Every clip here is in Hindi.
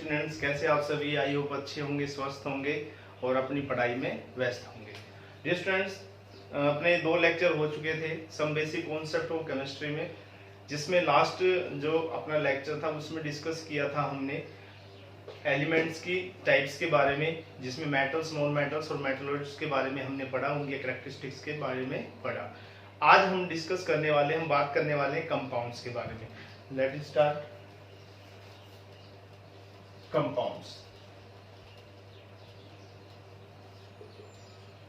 स्टूडेंट्स, कैसे आप सभी? आई होप अच्छे होंगे, स्वस्थ होंगे और अपनी पढ़ाई में व्यस्त होंगे। डियर स्टूडेंट्स, अपने 2 लेक्चर हो चुके थे some basic concept of chemistry में, जिसमें लास्ट जो अपना लेक्चर था उसमें डिस्कस किया था हमने एलिमेंट्स की टाइप्स के बारे में, जिसमें मेटल्स, नॉन मेटल्स और मेटलॉइड्स के बारे में हमने पढ़ा, उनके कैरेक्टरिस्टिक्स के बारे में पढ़ा। आज हम डिस्कस करने वाले, हम बात करने वाले हैं कंपाउंड्स के बारे में। Let us start. Compounds.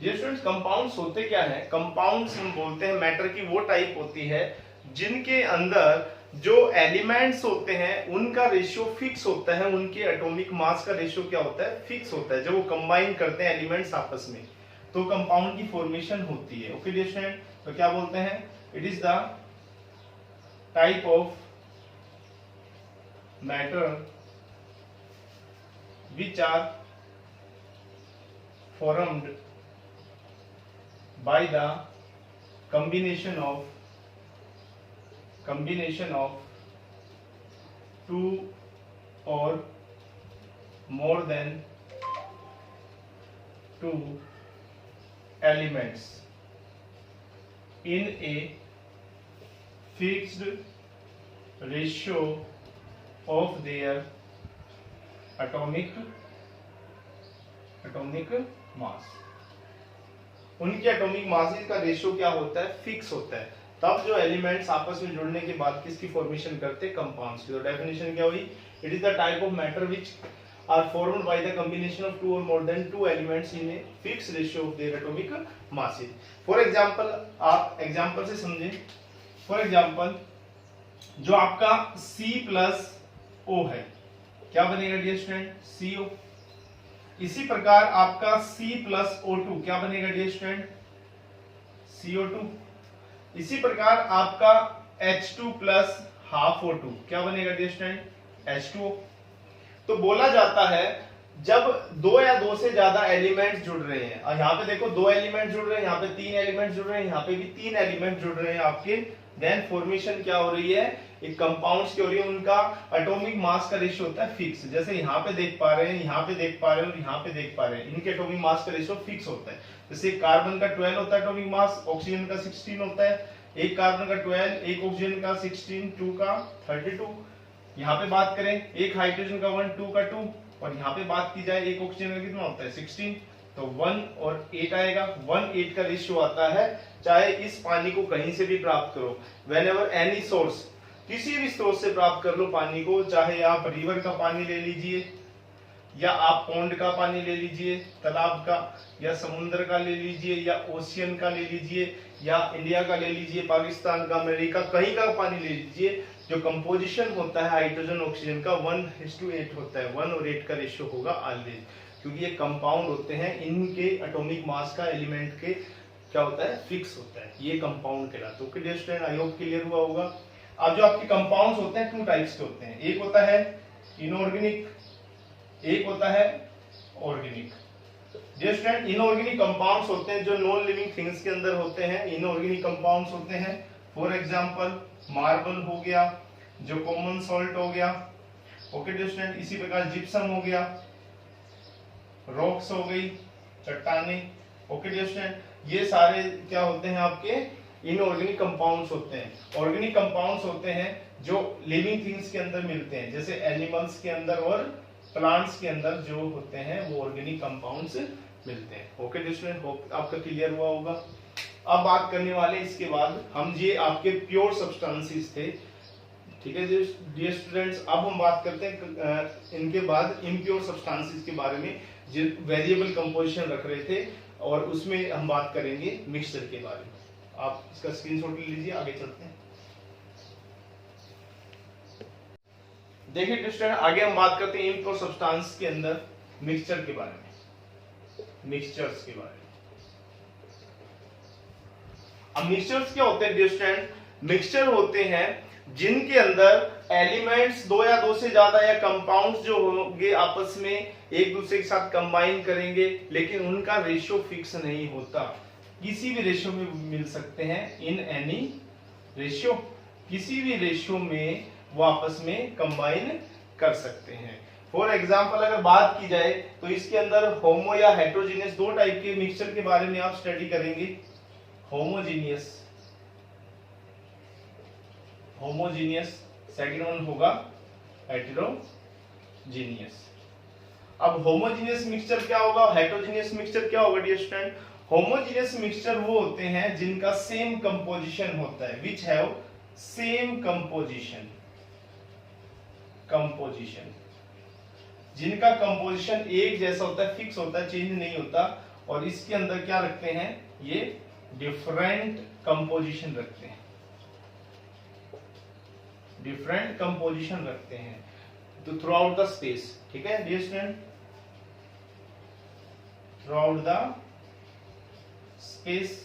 Dear students, compounds होते क्या है? कंपाउंड्स हम बोलते हैं मैटर की वो टाइप होती है जिनके अंदर जो एलिमेंट्स होते हैं उनका रेशियो फिक्स होता है, उनके एटॉमिक मास का रेशियो क्या होता है? फिक्स होता है। जब वो कंबाइन करते हैं एलिमेंट्स आपस में तो कंपाउंड की फॉर्मेशन होती है। ओके डियर स्टूडेंट, तो क्या बोलते हैं? It is the type of matter which are formed by the combination of two or more than two elements in a fixed ratio of their atomic मास। उनके एटॉमिक मासेस का रेशियो क्या होता है? फिक्स होता है। तब जो एलिमेंट्स आपस में जुड़ने के बाद किसकी फॉर्मेशन करते हैं? कंपाउंड्स की। तो डेफिनेशन क्या हुई? It is the type of matter which are formed by the combination of two or more than two elements in a fix ratio of their atomic masses. For example, आप एग्जांपल से समझें। फॉर एग्जांपल, जो आपका C+O है, क्या बनेगा डियर स्टूडेंट? CO। इसी प्रकार आपका C+O2 क्या बनेगा डियर स्टूडेंट? CO2। इसी प्रकार आपका H2 प्लस हाफ O2 क्या बनेगा डियर स्टूडेंट? H2O। तो बोला जाता है जब 2 या 2 से ज्यादा एलिमेंट्स जुड़ रहे हैं, और यहाँ पे देखो 2 एलिमेंट जुड़ रहे हैं, यहाँ पे 3 एलिमेंट जुड़ रहे हैं, यहाँ पे भी 3 एलिमेंट जुड़ रहे हैं आपके, देन फॉर्मेशन क्या हो रही है? एक कंपाउंड्स की हो रही है। उनका एटॉमिक मास का रेशियो होता है फिक्स। जैसे यहाँ पे देख पा रहे हैं, यहाँ पे देख पा रहे हैं और यहाँ पे देख पा रहे हैं, इनके एटॉमिक मास का रेशियो फिक्स होता है। जैसे कार्बन का 12 होता है एटॉमिक मास, ऑक्सीजन का 16 होता है। एक कार्बन का 12, एक ऑक्सीजन का 16, 2 का 32। यहाँ पे बात करें, एक हाइड्रोजन का 1, 2 का 2, और यहाँ पे बात की जाए एक ऑक्सीजन का कितना होता है? 16। तो 1 और 8 आएगा। 1:8 का रेशियो आता है। चाहे इस पानी को कहीं से भी प्राप्त करो, व्हेनेवर एनी सोर्स, किसी भी स्रोत से प्राप्त कर लो पानी को, चाहे आप रिवर का पानी ले लीजिए या आप पॉन्ड का पानी ले लीजिए, तालाब का, या समुद्र का ले लीजिए, या ओशियन का ले लीजिए, या इंडिया का ले लीजिए, पाकिस्तान का, अमेरिका, कहीं का पानी ले लीजिए, जो कंपोजिशन होता है हाइड्रोजन ऑक्सीजन का 1:8 होता है। 1 और 8 का रेशियो होगा ऑलवेज, क्योंकि ये कंपाउंड होते हैं, इनके एटॉमिक मास का एलिमेंट के क्या होता है? फिक्स होता है। ये कंपाउंड कहलाते हैं। Okay dear student, I hope clear हुआ होगा। अब जो आपके कंपाउंड्स होते हैं 2 टाइप्स के होते हैं। एक होता है इनऑर्गेनिक, एक होता है organic. Dear student, inorganic compounds होते हैं जो नॉन लिविंग थिंग्स के अंदर होते हैं, इनऑर्गेनिक कंपाउंड्स होते हैं। फॉर एग्जांपल, मार्बल हो गया, जो कॉमन सॉल्ट हो गया। ओके डियर स्टूडेंट, इसी प्रकार जिप्सम हो गया, रॉक्स हो गई, चट्टाने। ओके डियर स्टूडेंट, ये सारे क्या होते हैं? आपके इनऑर्गेनिक कंपाउंड्स होते हैं। ऑर्गेनिक कंपाउंड्स होते हैं जो लिविंग थिंग्स के अंदर मिलते हैं, जैसे एनिमल्स के अंदर और प्लांट्स के अंदर जो होते हैं वो ऑर्गेनिक कंपाउंड्स मिलते हैं। ओके डियर स्टूडेंट, होप आपका क्लियर हुआ होगा। अब बात करने वाले इसके बाद हम, ये आपके प्योर सब्सटेंसेस थे, ठीक है डियर स्टूडेंट्स। अब हम बात करते हैं इनके बाद इम्प्योर सब्सटेंसेस के बारे में, जो वेरिएबल कंपोजिशन रख रहे थे, और उसमें हम बात करेंगे मिक्सचर के बारे में। आप इसका स्क्रीनशॉट ले लीजिए, आगे चलते हैं। देखिए डियर स्टूडेंट, आगे हम बात करते हैं इम्प्योर सब्सटेंस के अंदर मिक्सचर के बारे में, मिक्सचर्स के बारे में। अब मिक्सचर्स क्या होते हैं डियर स्टूडेंट? मिक्सचर होते हैं जिनके अंदर एलिमेंट्स 2 या 2 से ज्यादा या कंपाउंड्स जो होंगे आपस में एक दूसरे के साथ कंबाइन करेंगे, लेकिन उनका रेशियो फिक्स नहीं होता। किसी भी रेशियो में मिल सकते हैं, इन एनी रेशियो, किसी भी रेशियो में वो आपस में कंबाइन कर सकते हैं। फॉर एग्जाम्पल अगर बात की जाए तो इसके अंदर होमो या हेट्रोजीनियस दो टाइप के मिक्सचर के बारे में आप स्टडी करेंगे। होमोजीनियस, होमोजीनियस, सेकंड वन होगा हेटेरोजीनियस। अब होमोजीनियस मिक्सचर क्या होगा, हेटेरोजीनियस मिक्सचर क्या होगा डियर स्टूडेंट? होमोजीनियस मिक्सचर वो होते हैं जिनका सेम कंपोजिशन होता है, which have same composition, composition जिनका कंपोजिशन एक जैसा होता है, फिक्स होता है, चेंज नहीं होता, और इसके अंदर क्या रखते हैं, ये डिफरेंट कंपोजिशन रखते हैं, डिफरेंट कंपोजिशन रखते हैं तो थ्रू आउट द स्पेस। ठीक है dear student, throughout the space.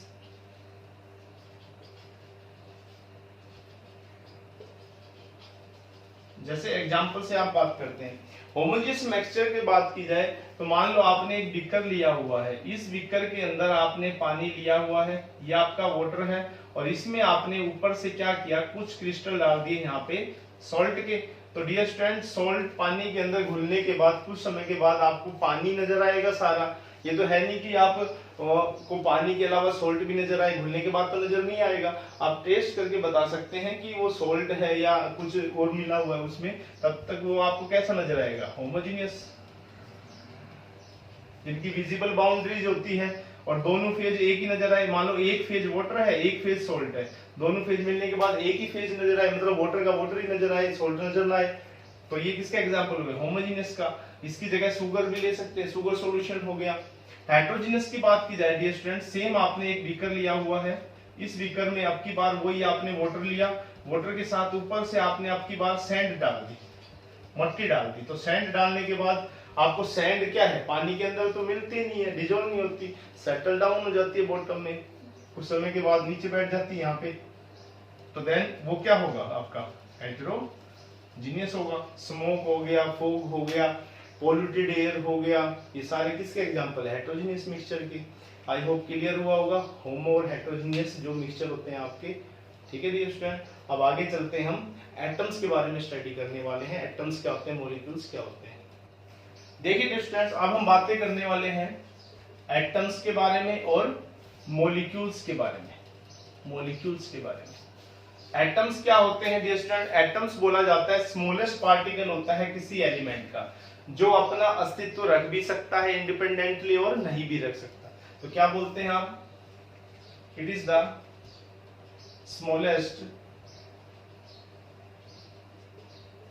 जैसे एग्जांपल से आप बात करते हैं, होमोजेनियस मिक्सचर की बात की जाए तो मान लो आपने एक बीकर लिया हुआ है, इस बीकर के अंदर आपने पानी लिया हुआ है, ये आपका वाटर है, और इसमें आपने ऊपर से क्या किया, कुछ क्रिस्टल डाल दिए यहाँ पे सॉल्ट के। तो डियर स्टूडेंट, सॉल्ट पानी के अंदर घुलने के बाद कुछ समय के बाद आपको पानी नजर आएगा सारा। ये तो है नहीं कि आप को पानी के अलावा सॉल्ट भी नजर आए, घुलने के बाद तो नजर नहीं आएगा। आप टेस्ट करके बता सकते हैं कि वो सॉल्ट है या कुछ और मिला हुआ है उसमें, तब तक वो आपको कैसा नजर आएगा, होमोजेनियस। जिनकी विजिबल बाउंड्रीज होती है और दोनों फेज एक ही नजर आए, मान लो एक फेज वाटर है, एक फेज सॉल्ट है, दोनों फेज मिलने के बाद एक ही फेज नजर आए, मतलब वाटर का वाटर ही नजर आए, सॉल्ट नजर ना आए, तो ये किसका एग्जांपल हो गया, होमोजेनियस का। इसकी जगह शुगर भी ले सकते हैं, शुगर सॉल्यूशन हो गया। हेटेरोजेनियस की बात की जाए डियर स्टूडेंट, सेम आपने एक बीकर लिया हुआ है, इस बीकर में अब की बार वही आपने वाटर लिया, वाटर के साथ ऊपर से आपने अब की बार सैंड डाल दी, मट्टी डाल दी। तो सैंड डालने के बाद आपको सैंड क्या है, पानी के अंदर तो मिलती नहीं है, डिजोल्व नहीं होती, सेटल डाउन हो जाती है बॉटम में, कुछ समय के बाद नीचे बैठ जाती है यहाँ पे। तो देन वो क्या होगा, आपका हेटेरोजीनियस होगा। स्मोक हो गया, फोग हो गया, पॉल्यूटेड एयर हो गया, ये सारे किसके एग्जांपल है, हेटेरोजीनियस मिक्सचर के। आई होप क्लियर हुआ होगा होमो और हेटेरोजीनियस जो मिक्सचर होते हैं आपके। ठीक है डियर स्टूडेंट, अब आगे चलते हैं, हम एटम्स के बारे में स्टडी करने वाले हैं। एटम्स क्या होते हैं, मॉलिक्यूल्स क्या होते हैं। देखिए डियर स्टूडेंट्स, अब हम बातें करने वाले हैं एटम्स के बारे में और मॉलिक्यूल्स के बारे में। मॉलिक्यूल्स के बारे में, एटम्स क्या होते हैं डियर स्टूडेंट? एटम्स बोला जाता है स्मॉलेस्ट पार्टिकल होता है किसी एलिमेंट का, जो अपना अस्तित्व रख भी सकता है इंडिपेंडेंटली और नहीं भी रख सकता। तो क्या बोलते हैं आप, it is the smallest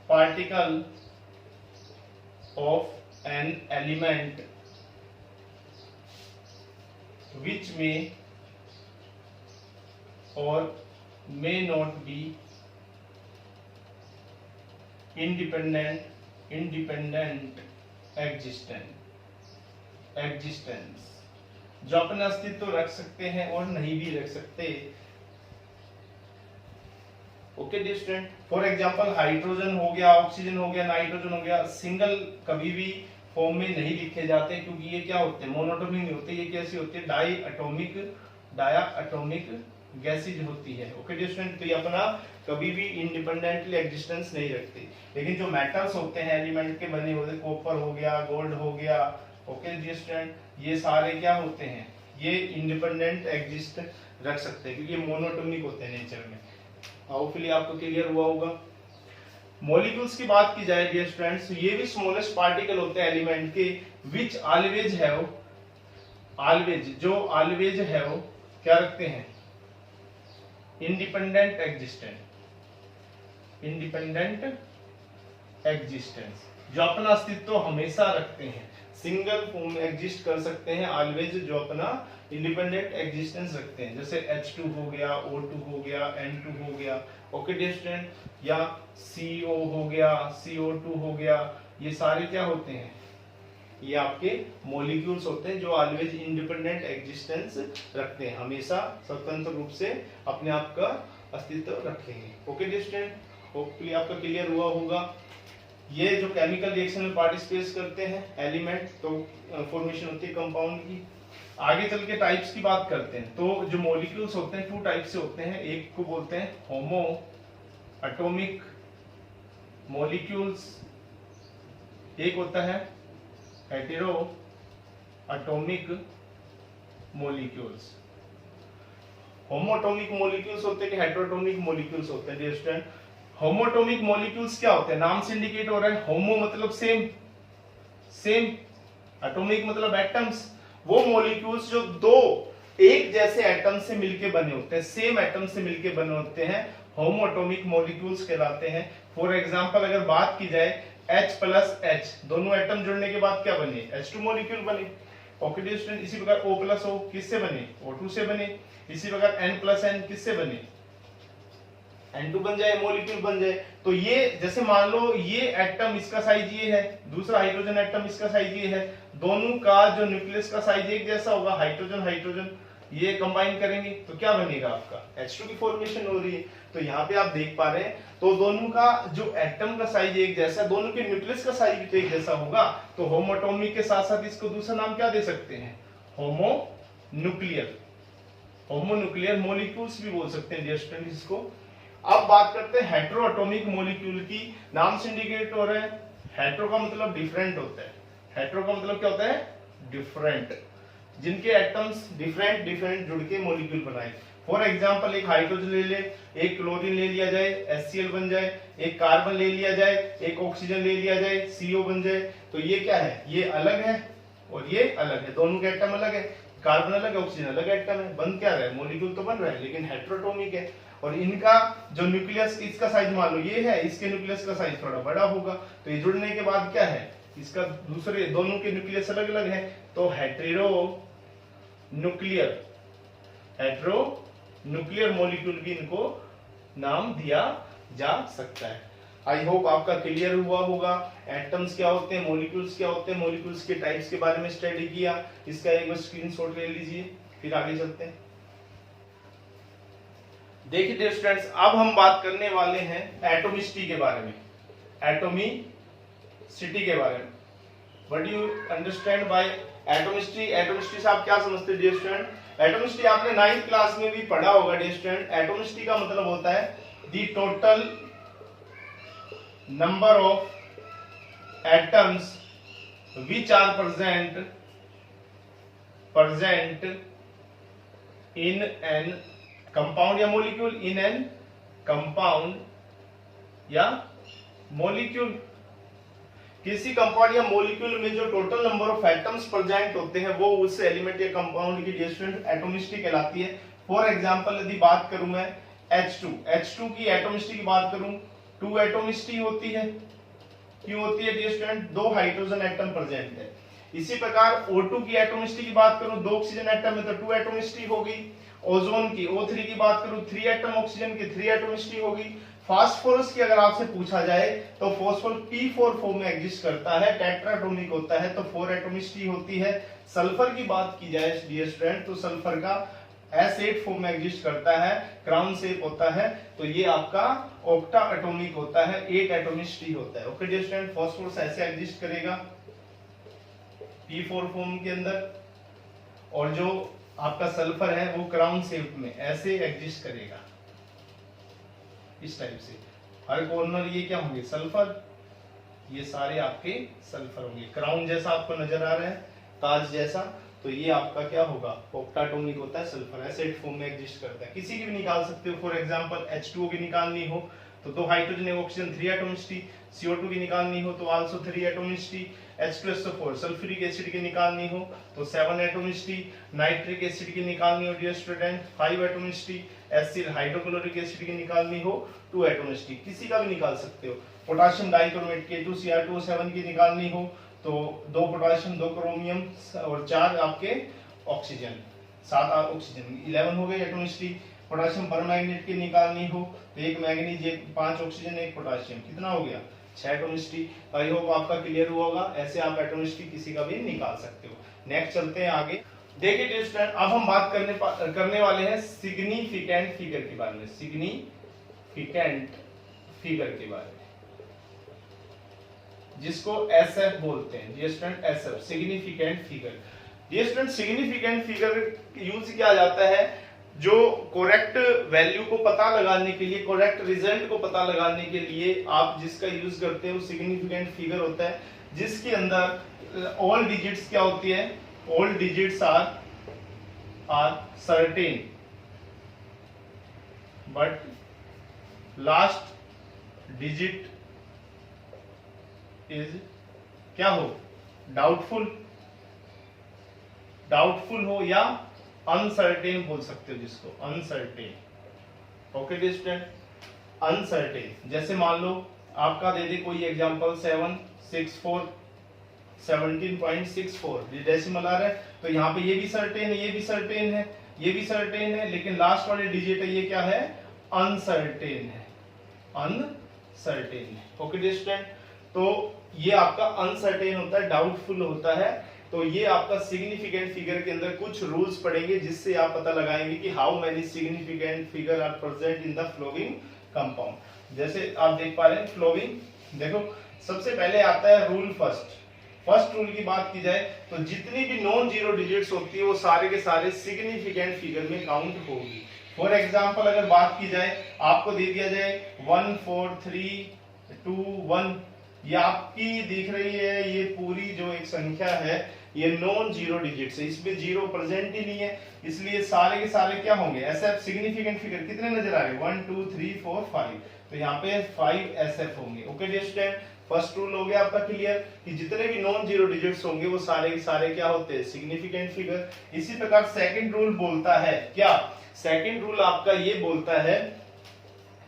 particle of an element which में और may not be independent existence, जो अपना अस्तित्व रख सकते हैं और नहीं भी रख सकते। Okay dear student, for example hydrogen हो गया, ऑक्सीजन हो गया, नाइट्रोजन हो गया, सिंगल कभी भी फॉर्म में नहीं लिखे जाते, क्योंकि ये क्या होते हैं, मोनोटोमिक नहीं होते, ये कैसी होती है, डाया एटॉमिक गैसेज होती है। ओके डियर स्टूडेंट, तो ये अपना कभी भी इंडिपेंडेंटली एग्जिस्टेंस नहीं रखती। लेकिन जो मेटल्स होते हैं एलिमेंट के बने हुए, कॉपर हो गया, गोल्ड हो गया, ओके डियर स्टूडेंट, ये सारे क्या होते हैं, ये इंडिपेंडेंट एग्जिस्ट रख सकते हैं, क्योंकि ये मोनोटोनिक होते हैं नेचर में। होपफुली आपको क्लियर हुआ होगा। मॉलिक्यूल्स की बात की जाए डियर स्टूडेंट्स, ये भी स्मॉलेस्ट पार्टिकल होते हैं एलिमेंट के, विच ऑलवेज हैव, ऑलवेज जो ऑलवेज है वो क्या रखते हैं, इंडिपेंडेंट एग्जिस्टेंस, जो अपना अस्तित्व हमेशा रखते हैं, सिंगल फॉर्म में एग्जिस्ट कर सकते हैं, ऑलवेज जो अपना इंडिपेंडेंट एग्जिस्टेंस रखते हैं, जैसे H2 हो गया, O2 हो गया, N2 हो गया, ओके डियर स्टूडेंट, या CO हो गया, CO2 हो गया, ये सारे क्या होते हैं, ये आपके मॉलिक्यूल्स होते हैं जो ऑलवेज इंडिपेंडेंट एग्जिस्टेंस रखते हैं, हमेशा स्वतंत्र रूप से अपने आप का अस्तित्व रखेंगे। ओके डियर स्टूडेंट, होपफुली आपका क्लियर हुआ होगा। ये जो केमिकल रिएक्शन में पार्टिसिपेट करते हैं एलिमेंट, तो फॉर्मेशन होती है कंपाउंड की। आगे चल के टाइप्स की बात करते हैं, तो जो मॉलिक्यूल्स होते हैं 2 टाइप से होते हैं, एक को बोलते हैं होमो एटॉमिक मॉलिक्यूल्स, एक होता है हेटेरो एटॉमिक मॉलिक्यूल्स। होमोटॉमिक मॉलिक्यूल्स होते हैं कि हेटेरोटॉमिक मॉलिक्यूल्स होते हैं डियर स्टूडेंट? होमोटॉमिक मॉलिक्यूल्स क्या होते हैं? नाम से इंडिकेट हो रहा है, होमो मतलब सेम, सेम, एटॉमिक मतलब एटम्स। वो मॉलिक्यूल्स जो दो एक जैसे एटम से मिलके बने होते हैं, सेम एटम से मिलके बने होते हैं, होमोटॉमिक मॉलिक्यूल्स कहलाते हैं। फॉर एग्जांपल अगर बात की जाए H प्लस H, दोनों एटम जुड़ने के बाद क्या बने? H2 मॉलिक्यूल बने। ओके डियर स्टूडेंट, इसी प्रकार O प्लस O किससे बने? O2 से बने। इसी प्रकार N प्लस N किससे बने? N2 बन जाए, मॉलिक्यूल बन जाए। तो ये जैसे मान लो ये एटम इसका साइज ये है, दूसरा हाइड्रोजन एटम इसका साइज ये है, दोनों का जो न्यूक्लियस का साइज एक जैसा होगा, हाइड्रोजन हाइड्रोजन ये कंबाइन करेंगे तो क्या बनेगा? आपका H2 की फॉर्मेशन हो रही है। तो यहाँ पे आप देख पा रहे हैं, तो दोनों का जो एटम का साइज एक जैसा, दोनों के न्यूक्लियस का साइज भी तो एक जैसा होगा। तो होमोटॉमिक के साथ साथ इसको दूसरा नाम क्या दे सकते हैं? होमोन्यूक्लियर, होमोन्यूक्लियर मॉलिक्यूल्स भी बोल सकते हैं डियर स्टूडेंट इसको। अब बात करते हैं हेटेरोटॉमिक मॉलिक्यूल की। नाम से इंडिकेट हो रहा है, हेटेरो का मतलब डिफरेंट होता है। हेटेरो का मतलब क्या होता है? डिफरेंट, जिनके एटम्स डिफरेंट डिफरेंट जुड़ के मॉलिक्यूल बनाए। फॉर एग्जांपल एक हाइड्रोजन ले ले, एक क्लोरीन ले लिया जाए HCl बन जाए, एक कार्बन ले लिया जाए, एक ऑक्सीजन ले लिया जाए CO बन जाए। तो ये क्या है? ये अलग है और ये अलग है, दोनों के एटम अलग है, कार्बन अलग है, ऑक्सीजन अलग एटम है। बन क्या रहा है? मॉलिक्यूल तो बन रहा है, लेकिन हेटेरोटॉमिक है। और इनका जो न्यूक्लियस, इसका साइज मान लो ये है, इसके न्यूक्लियस का साइज थोड़ा बड़ा होगा। तो ये जुड़ने के बाद क्या है? इसका दूसरे दोनों के न्यूक्लियस अलग अलग है, तो हेटेरो न्यूक्लियर मॉलिक्यूल भी इनको नाम दिया जा सकता है। आई होप आपका क्लियर हुआ होगा। एटम्स क्या होते हैं, मॉलिक्यूल्स क्या होते हैं, मॉलिक्यूल्स के टाइप्स के बारे में स्टडी किया। इसका एक बार स्क्रीनशॉट ले लीजिए, फिर आगे चलते हैं। देखिए डियर स्टूडेंट्स, अब हम बात करने वाले हैं एटोमिसिटी के बारे में, एटोमिसिटी के बारे में। What do you understand by atomicity? Atomicity से आप क्या समझते हैं डियर स्टूडेंट? एटोमिसिटी आपने 9th क्लास में भी पढ़ा होगा डियर स्टूडेंट। एटोमिसिटी का मतलब होता है the total number of atoms which are present in an compound या molecule, in an compound या molecule। किसी कंपाउंड या मॉलिक्यूल में जो total number of atoms present होते हैं वो उस एलिमेंट या कंपाउंड की डिस्टेंस एटोमिसिटी कहलाती है। फॉर एग्जांपल यदि बात करूं मैं H2 की एटोमिसिटी की बात करूं, 2 एटोमिसिटी होती है। क्यों होती है dear student? 2 hydrogen atom present है। इसी प्रकार O2 की एटोमिसिटी की बात करूं, 2 ऑक्सीजन एटम है तो 2 एटोमिसिटी होगी। ओजोन की O3 की बात करूं, 3 एटम ऑक्सीजन की 3 एटोमिसिटी होगी। फास्फोरस की अगर आपसे पूछा जाए तो फास्फोरस P4 फॉर्म में एग्जिस्ट करता है, टेट्राटोमिक होता है तो 4 एटोमिसिटी होती है। सल्फर की बात की जाए डियर स्टूडेंट तो सल्फर का S8 फॉर्म में एग्जिस्ट करता है, क्राउन शेप होता है, तो ये आपका ऑक्टा एटॉमिक होता है, 8 एटोमिसिटी होता है। ओके डियर स्टूडेंट, फास्फोरस ऐसे एग्जिस्ट करेगा P4 फॉर्म के अंदर, और जो आपका सल्फर है वो क्राउन शेप में ऐसे एग्जिस्ट करेगा, इस टाइप से। हर कॉर्नर ये क्या होंगे? सल्फर, ये सारे आपके सल्फर होंगे। क्राउन जैसा आपको नजर आ रहा है, ताज जैसा, तो ये आपका क्या होगा? ऑक्टाटोमिक होता है, सल्फर एसिड फॉर्म में एग्जिस्ट करता है। किसी की भी निकाल सकते हो। फॉर एग्जांपल H2O की निकालनी हो तो 2 हाइड्रोजन एक ऑक्सीजन 3 एटोमिसिटी, CO2 की निकालनी हो तो also 3 atomicity, H2SO4 sulphuric acid की निकालनी हो तो 7 एटोमिसिटी, नाइट्रिक एसिड की निकालनी हो dear student 5 atomicity, acid hydrochloric acid की निकालनी हो 2 एटोमिसिटी। किसी का भी निकाल सकते हो। पोटेशियम डाइक्रोमेट K2Cr2O7 की निकालनी हो तो 2 पोटेशियम 2 क्रोमियम और 4 आपके ऑक्सीजन, 7 ऑक्सीजन 11 हो गई एटोमिसिटी। पोटेशियम परमैंगनेट की निकालनी हो तो 1 मैंगनीज 5 ऑक्सीजन 1 पोटेशियम, कितना हो गया? 6 एटोमिसिटी। आई होप आपका क्लियर हुआ होगा। ऐसे आप एटोमिसिटी किसी का भी निकाल सकते हो। नेक्स्ट चलते हैं आगे। देखिए डियर स्टूडेंट, अब हम बात करने वाले हैं सिग्निफिकेंट फिगर के बारे में, सिग्निफिकेंट फिगर के बारे में, जिसको SF बोलते हैं dear student, SF significant figure. Dear student, significant figure use किया जाता है जो करेक्ट वैल्यू को पता लगाने के लिए, करेक्ट रिजल्ट को पता लगाने के लिए आप जिसका यूज करते हो सिग्निफिकेंट फिगर होता है। जिसके अंदर ऑल डिजिट्स क्या होती है, all digits are certain but last digit is क्या हो, डाउटफुल हो या अनसर्टेन बोल सकते हो जिसको, uncertain. Okay dear student, uncertain जैसे मान लो आपका दे दे कोई एग्जांपल 764 17.64 ये डेसिमल आ रहा है, तो यहाँ पे ये भी सर्टेन है, ये भी सर्टेन है, ये भी सर्टेन है, लेकिन लास्ट वाले डिजिट है ये क्या है, अनसर्टेन है, अनसर्टेन है। ओके डियर स्टूडेंट, तो ये आपका अनसर्टेन होता है, डाउटफुल होता है। तो ये आपका सिग्निफिकेंट फिगर के अंदर कुछ रूल्स पढ़ेंगे जिससे आप पता लगाएंगे कि how many significant figure are present in the following compound. जैसे आप देख पा रहे हैं फ्लोइंग, देखो सबसे पहले आता है रूल फर्स्ट रूल की बात की जाए तो जितनी भी नॉन जीरो डिजिट्स होती है वो सारे के सारे सिग्निफिकेंट फिगर में काउंट होगी। फॉर एग्जांपल अगर बात की जाए, आपको दे दिया जाए 1 4 3 2 1, ये आपकी दिख रही है, ये पूरी जो एक संख्या है ये नॉन जीरो डिजिट्स है, इसमें जीरो प्रेजेंट ही नहीं है, इसलिए सारे के सारे क्या होंगे, एसएफ सिग्निफिकेंट फिगर कितने नजर आ रहे हैं 1 2 3 4 5, तो यहाँ पे 5 एसएफ होंगे। Okay dear student, first rule हो गया आपका क्लियर कि जितने भी नॉन जीरो डिजिट्स होंगे वो सारे के सारे क्या होते हैं, सिग्निफिकेंट फिगर। इसी प्रकार सेकंड रूल बोलता है क्या, सेकंड रूल आपका ये बोलता है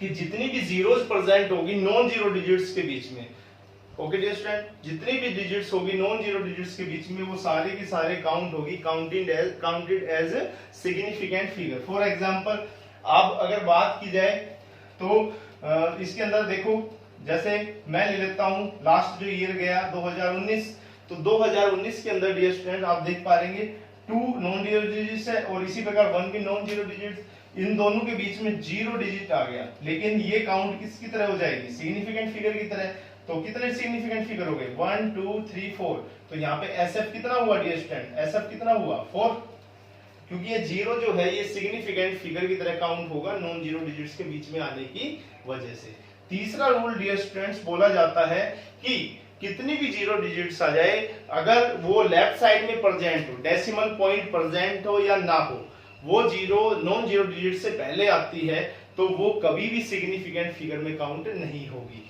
कि जितनी भी जीरोस प्रेजेंट होगी नॉन जीरो डिजिट्स के बीच में, ओके डियर स्टूडेंट, जितनी भी डिजिट्स होगी नॉन जीरो डिजिट्स के बीच में वो सारे के सारे काउंट होगी, counted as significant figure. For example अब अगर बात की जाए तो इसके अंदर देखो, जैसे मैं ले लेता हूं लास्ट जो ईयर गया 2019, तो 2019 के अंदर डियर स्टूडेंट आप देख पा रहे 2 नॉन जीरो डिजिट्स है और इसी प्रकार 1 भी नॉन जीरो डिजिट्स, इन दोनों के बीच में जीरो डिजिट आ गया, लेकिन ये काउंट किसकी तरह हो जाएगी, सिग्निफिकेंट फिगर की तरह। तो कितने सिग्निफिकेंट फिगर हो गए 1 2 3 4, तो यहाँ पे एसएफ कितना हुआ डियर स्टूडेंट, एसएफ कितना हुआ 4, क्योंकि ये जीरो जो है ये सिग्निफिकेंट फिगर की तरह काउंट होगा नॉन जीरो डिजिट्स के बीच में आने की वजह से। तीसरा रूल डियर स्टूडेंट्स बोला जाता है कि कितनी भी जीरो डिजिट्स आ जाए, अगर वो लेफ्ट साइड में प्रेजेंट हो, डेसिमल पॉइंट प्रेजेंट हो या ना हो, वो जीरो नॉन जीरो डिजिट से पहले आती है तो वो कभी भी सिग्निफिकेंट फिगर में काउंट नहीं होगी।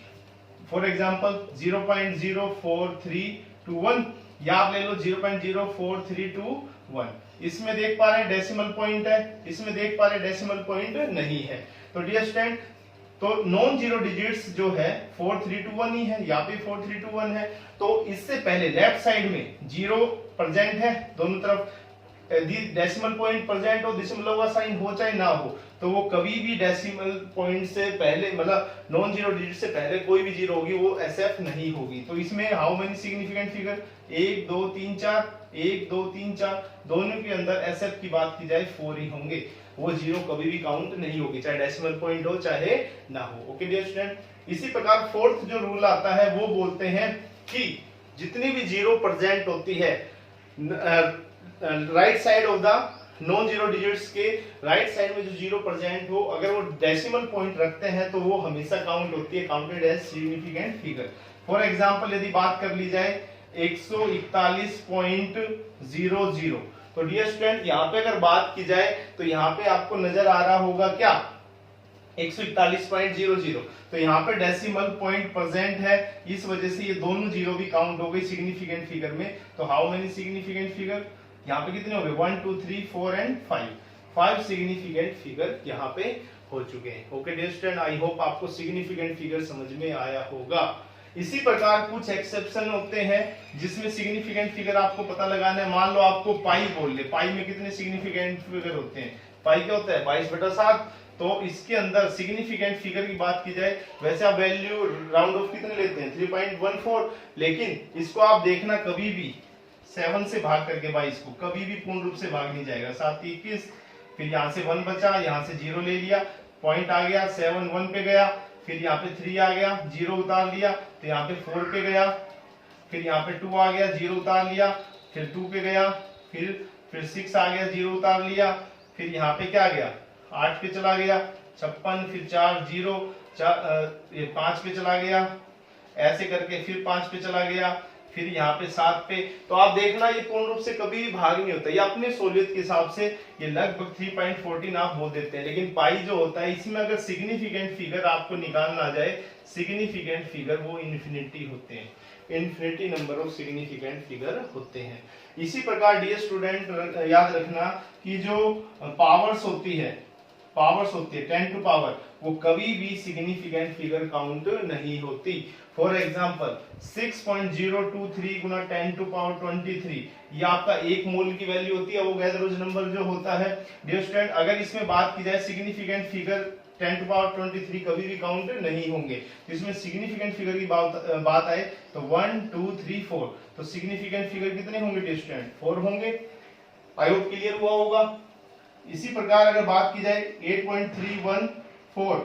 फॉर एग्जांपल 0.0432 या आप ले लो 0.04321, इसमें देख पा रहे हैं डेसिमल पॉइंट है, इसमें देख पा रहे हैं डेसिमल पॉइंट नहीं है। तो डियर स्टूडेंट, तो नॉन जीरो डिजिट्स जो है 4321 ही है, यहाँ पे 4321 है, तो इससे पहले लेफ्ट साइड में जीरो प्रेजेंट है, दोनों तरफ डेसिमल पॉइंट प्रेजेंट हो, दशमलव का साइन हो चाहे ना हो, तो वो कभी भी डेसिमल पॉइंट से पहले मतलब नॉन जीरो डिजिट से पहले कोई भी जीरो होगी वो एसएफ नहीं होगी। तो इसमें हाउ मेनी सिग्निफिकेंट फिगर 1 2 3 4, 1 2 3 4, दोनों के अंदर एसएफ की बात की जाए 4 ही होंगे, वो जीरो कभी भी काउंट नहीं होगी, चाहे डेसिमल पॉइंट हो चाहे ना हो। ओके डियर स्टूडेंट, इसी प्रकार फोर्थ जो रूल आता है वो बोलते हैं कि जितनी भी जीरो प्रेजेंट होती है right side of the non zero digits के राइट साइड में जो जीरो प्रेजेंट हो, अगर वो डेसिमल पॉइंट रखते हैं तो वो हमेशा काउंट होती है, counted as significant figure. For example यदि बात कर ली जाए 141.00, तो डियर स्टूडेंट यहाँ पे अगर बात की जाए तो यहाँ पे आपको नजर आ रहा होगा क्या 141.00, तो यहाँ पे डेसिमल पॉइंट प्रेजेंट है, इस वजह से ये दोनों जीरो भी काउंट हो गई सिग्निफिकेंट फिगर में। तो हाउ मेनी सिग्निफिकेंट फिगर, यहाँ पे कितने हो गए 1 2 3 4 एंड 5 सिग्निफिकेंट फिगर यहाँ पे हो चुके हैं। Okay dear student, I hope आपको सिग्निफिकेंट फिगर समझ में आया होगा। इसी प्रकार कुछ एक्सेप्शन होते हैं जिसमें सिग्निफिकेंट फिगर आपको पता लगाना है। मान लो आपको पाई बोल ले, पाई में कितने सिग्निफिकेंट फिगर होते हैं, पाई क्या होता है 22/7, तो इसके अंदर सिग्निफिकेंट फिगर की बात की जाए, वैसे आप वैल्यू राउंड ऑफ कितने लेते हैं 3.14, लेकिन इसको आप देखना कभी भी 7 से भाग करके 22 को कभी भी पूर्ण रूप से भाग नहीं जाएगा, 7 21, फिर यहाँ से 1 बचा, यहाँ से 0 ले लिया, पॉइंट आ गया 7 1 पे गया, फिर यहाँ पे 3 आ गया 0 उतार लिया, तो यहाँ पे 4 पे गया, फिर यहाँ पे 2 आ गया 0 उतार लिया, फिर 2 पे गया, फिर 6 आ गया 0 उतार लिया, फिर यहाँ पे क्या आ गया 8 पे चला गया 56, फिर 4 0 ये 5 पे चला गया, ऐसे करके फिर 5 पे चला गया, फिर यहाँ पे 7 पे। तो आप देखना ये पूर्ण रूप से कभी भी भाग नहीं होता, ये अपने सहूलियत के हिसाब से ये लगभग 3.14 आप बोल देते हैं। लेकिन पाई जो होता है इसमें अगर सिग्निफिकेंट फिगर आपको निकालना आ जाए, सिग्निफिकेंट फिगर वो इन्फिनिटी होते हैं, infinity number of significant figure होते हैं। इसी प्रकार डियर स्टूडेंट याद रखना कि जो पावर्स होती है 10 टू पावर, वो कभी भी सिग्निफिकेंट फिगर काउंट नहीं होती। फॉर एग्जाम्पल 6.023 गुना 10 टू पावर 23, ये आपका एक मोल की वैल्यू होती है, वो गैदरोज नंबर जो होता है। डियर स्टूडेंट अगर इसमें बात की जाए सिग्निफिकेंट फिगर 10 टू पावर 23 कभी भी काउंट नहीं होंगे। तो इसमें सिग्निफिकेंट फिगर की बात आए तो 1 2 3 4, तो सिग्निफिकेंट फिगर कितने होंगे डियर स्टूडेंट? 4 होंगे। आई होप क्लियर हुआ होगा। इसी प्रकार अगर बात की जाए 8.314,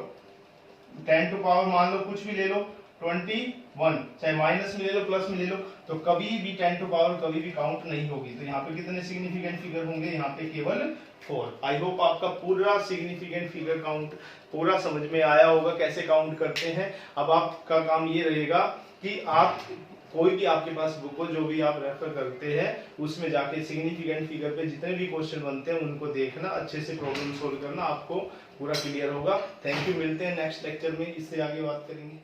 10 टू पावर मान लो कुछ भी ले लो 21, चाहे माइनस में ले लो प्लस में ले लो, तो कभी भी 10 टू पावर कभी भी काउंट नहीं होगी। तो यहाँ पे कितने सिग्निफिकेंट फिगर होंगे? यहाँ पे केवल 4। आई होप आपका पूरा सिग्निफिकेंट फिगर काउंट पूरा समझ में आया होगा कैसे काउंट करते हैं। अब आपका काम ये रहेगा कि आप कोई भी आपके पास बुक हो जो भी आप रेफर करते हैं उसमें जाके सिग्निफिकेंट फिगर पे जितने भी क्वेश्चन बनते हैं उनको देखना, अच्छे से प्रॉब्लम सोल्व करना, आपको पूरा क्लियर होगा। थैंक यू, मिलते हैं नेक्स्ट लेक्चर में, इससे आगे बात करेंगे।